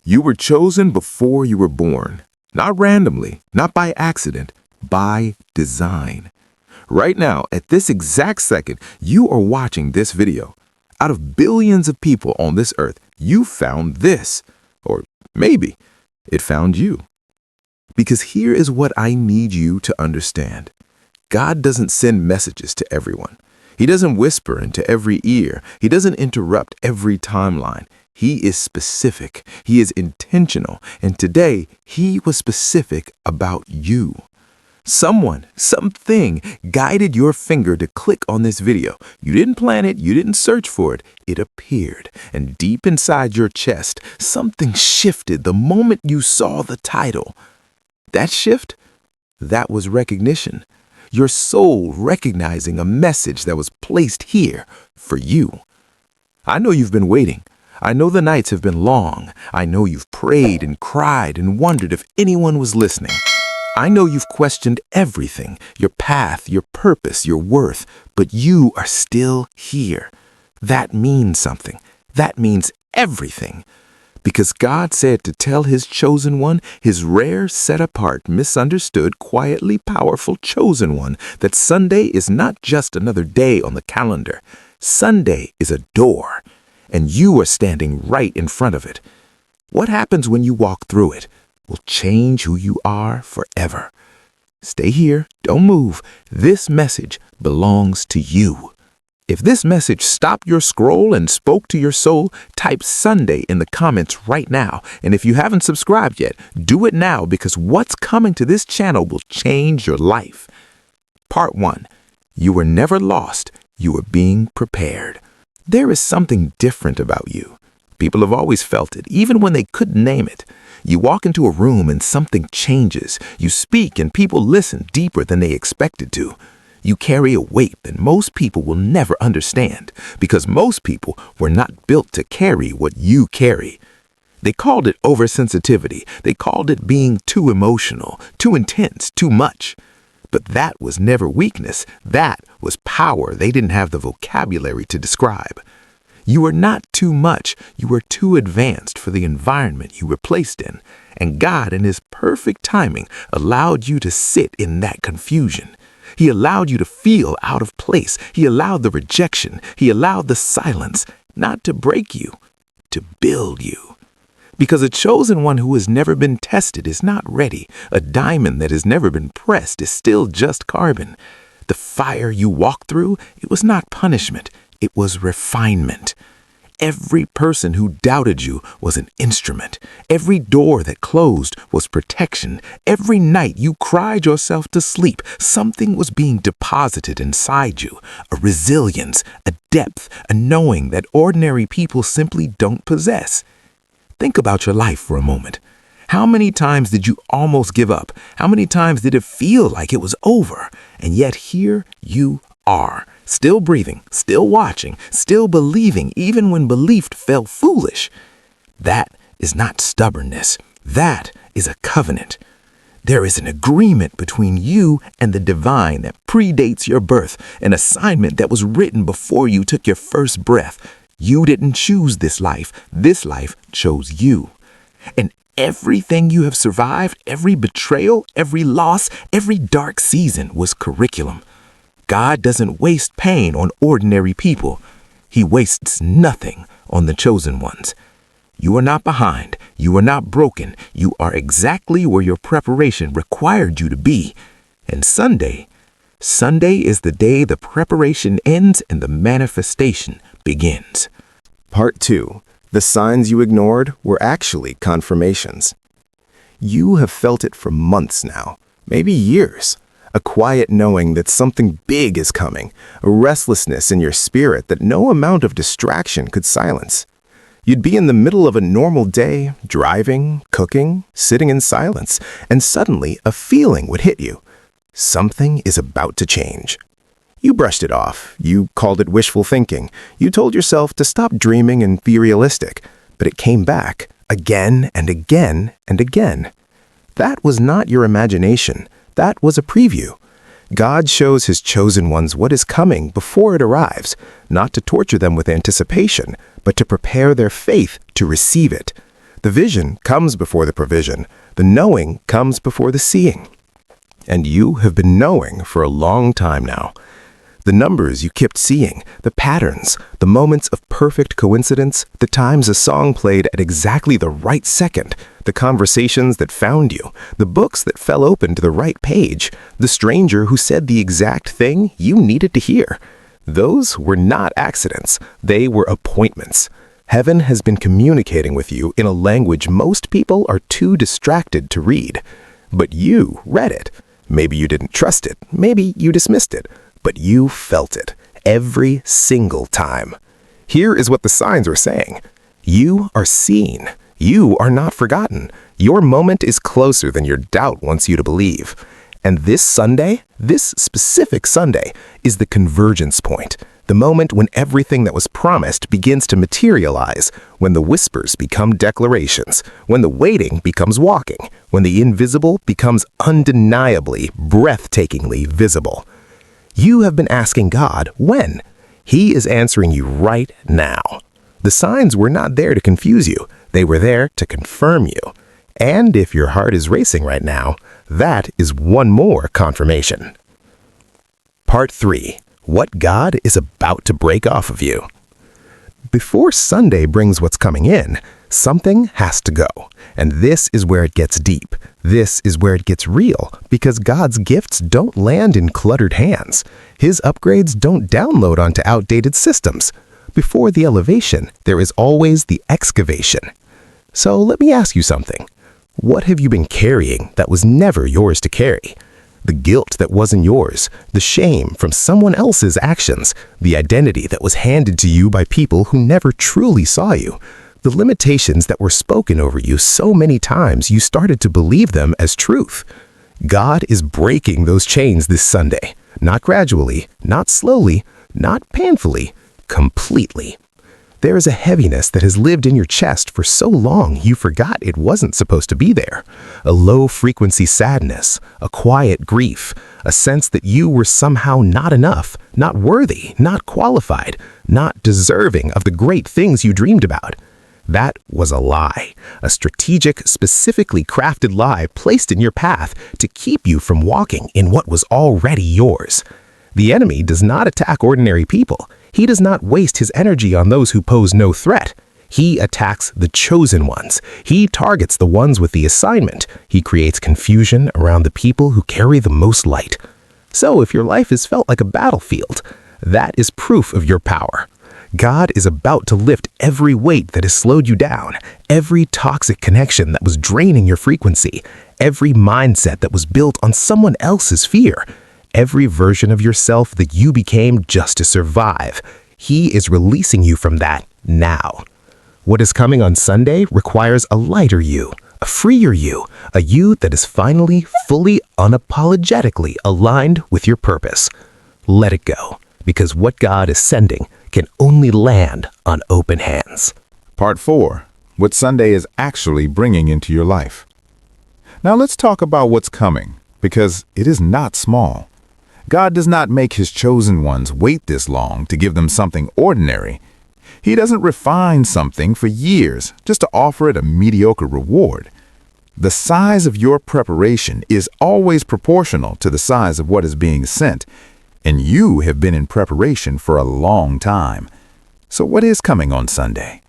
You were chosen before you were born. Not randomly, not by accident, by design. Right now, at this exact second, you are watching this video. Out of billions of people on this earth, you found this. Or maybe it found you. Because here is what I need you to understand. God doesn't send messages to everyone. He doesn't whisper into every ear. He doesn't interrupt every timeline. He is specific. He is intentional. And today, he was specific about you. Someone, something guided your finger to click on this video. You didn't plan it. You didn't search for it. It appeared. And deep inside your chest, something shifted the moment you saw the title. That shift? That was recognition. Your soul recognizing a message that was placed here for you. I know you've been waiting. I know the nights have been long. I know you've prayed and cried and wondered if anyone was listening. I know you've questioned everything, your path, your purpose, your worth, but you are still here. That means something. That means everything. Because God said to tell his chosen one, his rare, set-apart, misunderstood, quietly powerful chosen one, that Sunday is not just another day on the calendar. Sunday is a door, and you are standing right in front of it. What happens when you walk through it will change who you are forever. Stay here, don't move. This message belongs to you. If this message stopped your scroll and spoke to your soul, type Sunday in the comments right now. And if you haven't subscribed yet, do it now because what's coming to this channel will change your life. Part 1. You were never lost. You were being prepared. There is something different about you. People have always felt it, even when they couldn't name it. You walk into a room and something changes. You speak and people listen deeper than they expected to. You carry a weight that most people will never understand because most people were not built to carry what you carry. They called it oversensitivity. They called it being too emotional, too intense, too much. But that was never weakness. That was power they didn't have the vocabulary to describe. You are not too much. You are too advanced for the environment you were placed in. And God, in his perfect timing, allowed you to sit in that confusion. He allowed you to feel out of place. He allowed the rejection. He allowed the silence, not to break you, to build you. Because a chosen one who has never been tested is not ready. A diamond that has never been pressed is still just carbon. The fire you walked through, it was not punishment. It was refinement. Every person who doubted you was an instrument. Every door that closed was protection. Every night you cried yourself to sleep, something was being deposited inside you. A resilience, a depth, a knowing that ordinary people simply don't possess. Think about your life for a moment. How many times did you almost give up? How many times did it feel like it was over? And yet here you are. Still breathing, still watching, still believing, even when belief felt foolish. That is not stubbornness. That is a covenant. There is an agreement between you and the divine that predates your birth, an assignment that was written before you took your first breath. You didn't choose this life chose you. And everything you have survived, every betrayal, every loss, every dark season was curriculum. God doesn't waste pain on ordinary people. He wastes nothing on the chosen ones. You are not behind. You are not broken. You are exactly where your preparation required you to be. And Sunday is the day the preparation ends and the manifestation begins. Part 2. The signs you ignored were actually confirmations. You have felt it for months now, maybe years. A quiet knowing that something big is coming, a restlessness in your spirit that no amount of distraction could silence. You'd be in the middle of a normal day, driving, cooking, sitting in silence, and suddenly a feeling would hit you. Something is about to change. You brushed it off. You called it wishful thinking. You told yourself to stop dreaming and be realistic. But it came back again and again and again. That was not your imagination. That was a preview. God shows his chosen ones what is coming before it arrives, not to torture them with anticipation, but to prepare their faith to receive it. The vision comes before the provision. The knowing comes before the seeing. And you have been knowing for a long time now. The numbers you kept seeing, the patterns, the moments of perfect coincidence, the times a song played at exactly the right second, the conversations that found you, the books that fell open to the right page, the stranger who said the exact thing you needed to hear. Those were not accidents. They were appointments. Heaven has been communicating with you in a language most people are too distracted to read. But you read it. Maybe you didn't trust it. Maybe you dismissed it. But you felt it every single time. Here is what the signs are saying. You are seen. You are not forgotten. Your moment is closer than your doubt wants you to believe. And this Sunday, this specific Sunday, is the convergence point. The moment when everything that was promised begins to materialize, when the whispers become declarations, when the waiting becomes walking, when the invisible becomes undeniably, breathtakingly visible. You have been asking God when. He is answering you right now. The signs were not there to confuse you. They were there to confirm you. And if your heart is racing right now, that is one more confirmation. Part 3. What God is about to break off of you. Before Sunday brings what's coming in, something has to go. And this is where it gets deep. This is where it gets real, because God's gifts don't land in cluttered hands. His upgrades don't download onto outdated systems. Before the elevation, there is always the excavation. So let me ask you something. What have you been carrying that was never yours to carry? The guilt that wasn't yours, the shame from someone else's actions, the identity that was handed to you by people who never truly saw you, the limitations that were spoken over you so many times you started to believe them as truth. God is breaking those chains this Sunday, not gradually, not slowly, not painfully, completely. There is a heaviness that has lived in your chest for so long you forgot it wasn't supposed to be there. A low-frequency sadness, a quiet grief, a sense that you were somehow not enough, not worthy, not qualified, not deserving of the great things you dreamed about. That was a lie, a strategic, specifically crafted lie placed in your path to keep you from walking in what was already yours. The enemy does not attack ordinary people. He does not waste his energy on those who pose no threat. He attacks the chosen ones. He targets the ones with the assignment. He creates confusion around the people who carry the most light. So if your life has felt like a battlefield, that is proof of your power. God is about to lift every weight that has slowed you down, every toxic connection that was draining your frequency, every mindset that was built on someone else's fear, every version of yourself that you became just to survive. He is releasing you from that now. What is coming on Sunday requires a lighter you, a freer you, a you that is finally, fully, unapologetically aligned with your purpose. Let it go, because what God is sending can only land on open hands. Part 4. What Sunday is actually bringing into your life. Now let's talk about what's coming, because it is not small. God does not make his chosen ones wait this long to give them something ordinary. He doesn't refine something for years just to offer it a mediocre reward. The size of your preparation is always proportional to the size of what is being sent, and you have been in preparation for a long time. So what is coming on Sunday?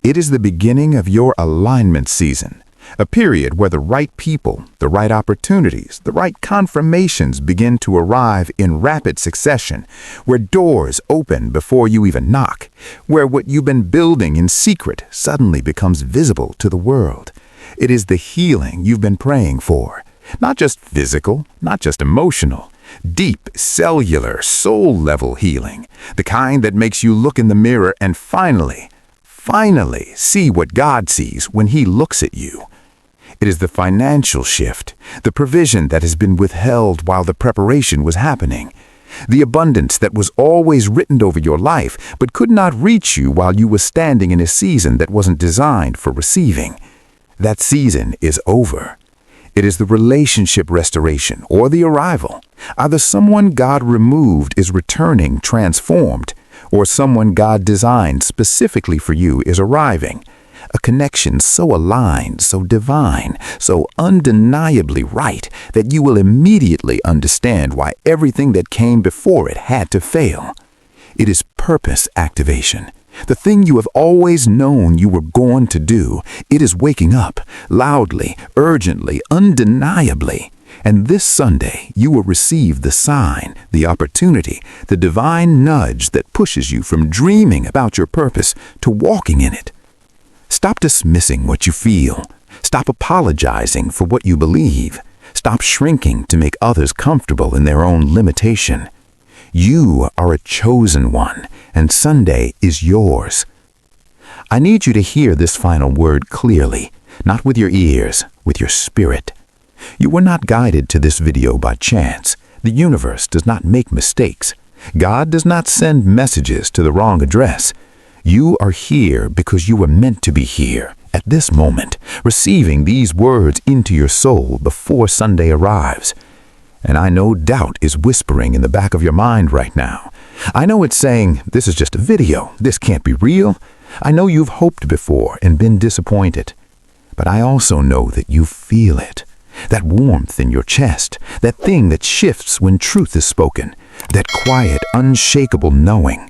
It is the beginning of your alignment season, a period where the right people, the right opportunities, the right confirmations begin to arrive in rapid succession, where doors open before you even knock, where what you've been building in secret suddenly becomes visible to the world. It is the healing you've been praying for, not just physical, not just emotional, deep, cellular, soul-level healing, the kind that makes you look in the mirror and finally see what God sees when he looks at you. It is the financial shift, the provision that has been withheld while the preparation was happening, the abundance that was always written over your life but could not reach you while you were standing in a season that wasn't designed for receiving. That season is over. It is the relationship restoration or the arrival. Either someone God removed is returning transformed, or someone God designed specifically for you is arriving. A connection so aligned, so divine, so undeniably right that you will immediately understand why everything that came before it had to fail. It is purpose activation. The thing you have always known you were going to do. It is waking up, loudly, urgently, undeniably. And this Sunday, you will receive the sign, the opportunity, the divine nudge that pushes you from dreaming about your purpose to walking in it. Stop dismissing what you feel. Stop apologizing for what you believe. Stop shrinking to make others comfortable in their own limitation. You are a chosen one, and Sunday is yours. I need you to hear this final word clearly, not with your ears, with your spirit. You were not guided to this video by chance. The universe does not make mistakes. God does not send messages to the wrong address. You are here because you were meant to be here, at this moment, receiving these words into your soul before Sunday arrives. And I know doubt is whispering in the back of your mind right now. I know it's saying, this is just a video. This can't be real. I know you've hoped before and been disappointed. But I also know that you feel it. That warmth in your chest, that thing that shifts when truth is spoken, that quiet, unshakable knowing.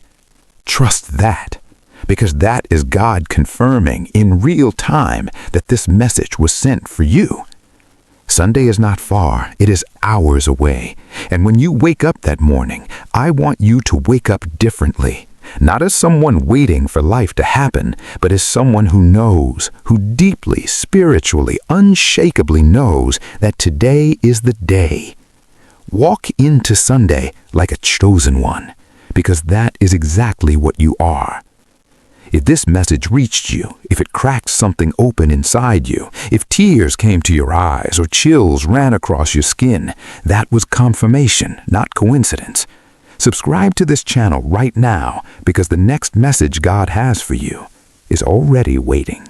Trust that, because that is God confirming in real time that this message was sent for you. Sunday is not far, it is hours away. And when you wake up that morning, I want you to wake up differently. Not as someone waiting for life to happen, but as someone who knows, who deeply, spiritually, unshakably knows that today is the day. Walk into Sunday like a chosen one, because that is exactly what you are. If this message reached you, if it cracked something open inside you, if tears came to your eyes or chills ran across your skin, that was confirmation, not coincidence. Subscribe to this channel right now because the next message God has for you is already waiting.